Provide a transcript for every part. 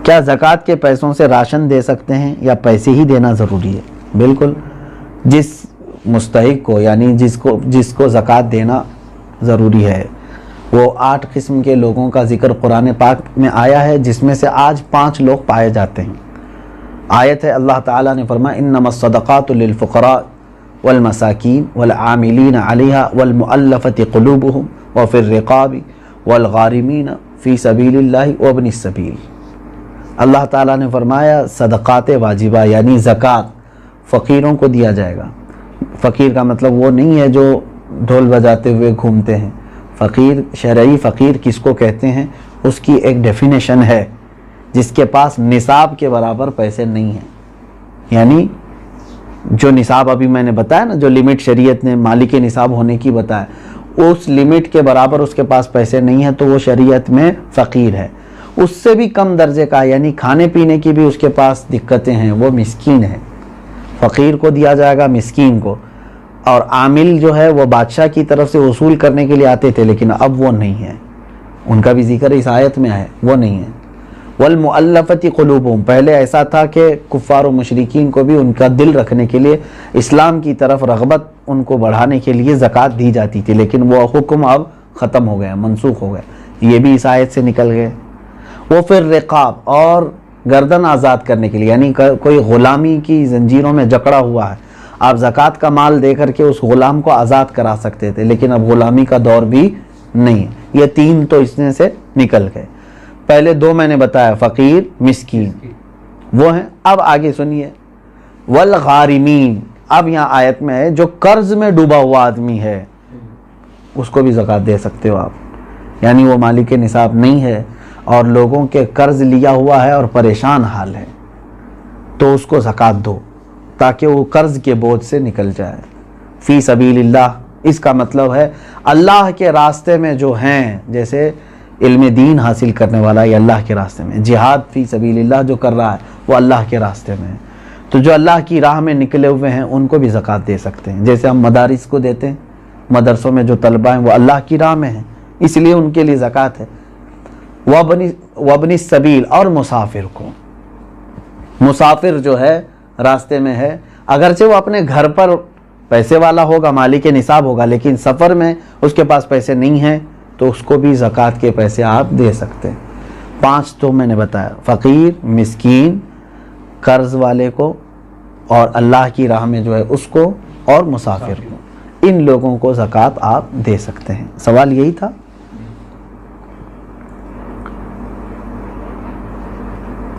کیا زکوٰۃ کے پیسوں سے راشن دے سکتے ہیں یا پیسے ہی دینا ضروری ہے؟ بالکل، جس مستحق کو یعنی جس کو زکوٰۃ دینا ضروری ہے، وہ 8 قسم کے لوگوں کا ذکر قرآن پاک میں آیا ہے، جس میں سے آج 5 لوگ پائے جاتے ہیں۔ آیت ہے، اللہ تعالیٰ نے فرمایا انما الصدقات للفقراء والمساکین والعاملین علیہا والمؤلفۃ قلوبہم وفی الرقاب والغارمین فی سبیل اللہ وابن السبیل۔ اللہ تعالیٰ نے فرمایا صدقات واجبہ یعنی زکوٰۃ فقیروں کو دیا جائے گا۔ فقیر کا مطلب وہ نہیں ہے جو ڈھول بجاتے ہوئے گھومتے ہیں۔ فقیر، شرعی فقیر کس کو کہتے ہیں، اس کی ایک ڈیفینیشن ہے، جس کے پاس نصاب کے برابر پیسے نہیں ہیں۔ یعنی جو نصاب ابھی میں نے بتایا نا، جو لمٹ شریعت نے مالک نصاب ہونے کی بتایا، اس لمٹ کے برابر اس کے پاس پیسے نہیں ہیں تو وہ شریعت میں فقیر ہے۔ اس سے بھی کم درجے کا یعنی کھانے پینے کی بھی اس کے پاس دقتیں ہیں، وہ مسکین ہے۔ فقیر کو دیا جائے گا، مسکین کو۔ اور عامل جو ہے وہ بادشاہ کی طرف سے وصول کرنے کے لیے آتے تھے، لیکن اب وہ نہیں ہے، ان کا بھی ذکر اس آیت میں ہے، وہ نہیں ہے۔ والمؤلفۃ قلوبہم، پہلے ایسا تھا کہ کفار و مشرکین کو بھی ان کا دل رکھنے کے لیے، اسلام کی طرف رغبت ان کو بڑھانے کے لیے زکوٰۃ دی جاتی تھی، لیکن وہ حکم اب ختم ہو گیا، منسوخ ہو گیا، یہ بھی اس آیت سے نکل گئے۔ وہ پھر رقاب، اور گردن آزاد کرنے کے لیے، یعنی کوئی غلامی کی زنجیروں میں جکڑا ہوا ہے، آپ زکوٰۃ کا مال دے کر کے اس غلام کو آزاد کرا سکتے تھے، لیکن اب غلامی کا دور بھی نہیں ہے۔ یہ 3 تو اس میں سے نکل گئے۔ پہلے 2 میں نے بتایا، فقیر، مسکین، وہ ہیں۔ اب آگے سنیے، والغارمین، اب یہاں آیت میں ہے جو قرض میں ڈوبا ہوا آدمی ہے، اس کو بھی زکوٰۃ دے سکتے ہو آپ، یعنی وہ مالک نصاب نہیں ہے اور لوگوں کے قرض لیا ہوا ہے اور پریشان حال ہے، تو اس کو زکوٰۃ دو تاکہ وہ قرض کے بوجھ سے نکل جائے۔ فی سبیل اللہ، اس کا مطلب ہے اللہ کے راستے میں جو ہیں، جیسے علم دین حاصل کرنے والا یہ اللہ کے راستے میں، جہاد فی سبیل اللہ جو کر رہا ہے وہ اللہ کے راستے میں ہے، تو جو اللہ کی راہ میں نکلے ہوئے ہیں ان کو بھی زکوٰۃ دے سکتے ہیں، جیسے ہم مدارس کو دیتے ہیں، مدرسوں میں جو طلبہ ہیں وہ اللہ کی راہ میں ہیں، اس لیے ان کے لیے زکوٰۃ ہے۔ وابن السبیل، اور مسافر کو، مسافر جو ہے راستے میں ہے، اگرچہ وہ اپنے گھر پر پیسے والا ہوگا، مالک نصاب ہوگا، لیکن سفر میں اس کے پاس پیسے نہیں ہیں تو اس کو بھی زکوٰۃ کے پیسے آپ دے سکتے ہیں۔ 5 تو میں نے بتایا، فقیر، مسکین، قرض والے کو، اور اللہ کی راہ میں جو ہے اس کو، اور مسافر کو، ان لوگوں کو زکوٰۃ آپ دے سکتے ہیں۔ سوال یہی تھا۔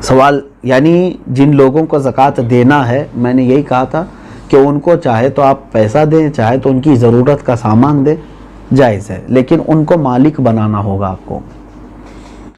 سوال یعنی جن لوگوں کو زکوٰۃ دینا ہے، میں نے یہی کہا تھا کہ ان کو چاہے تو آپ پیسہ دیں، چاہے تو ان کی ضرورت کا سامان دیں، جائز ہے، لیکن ان کو مالک بنانا ہوگا آپ کو۔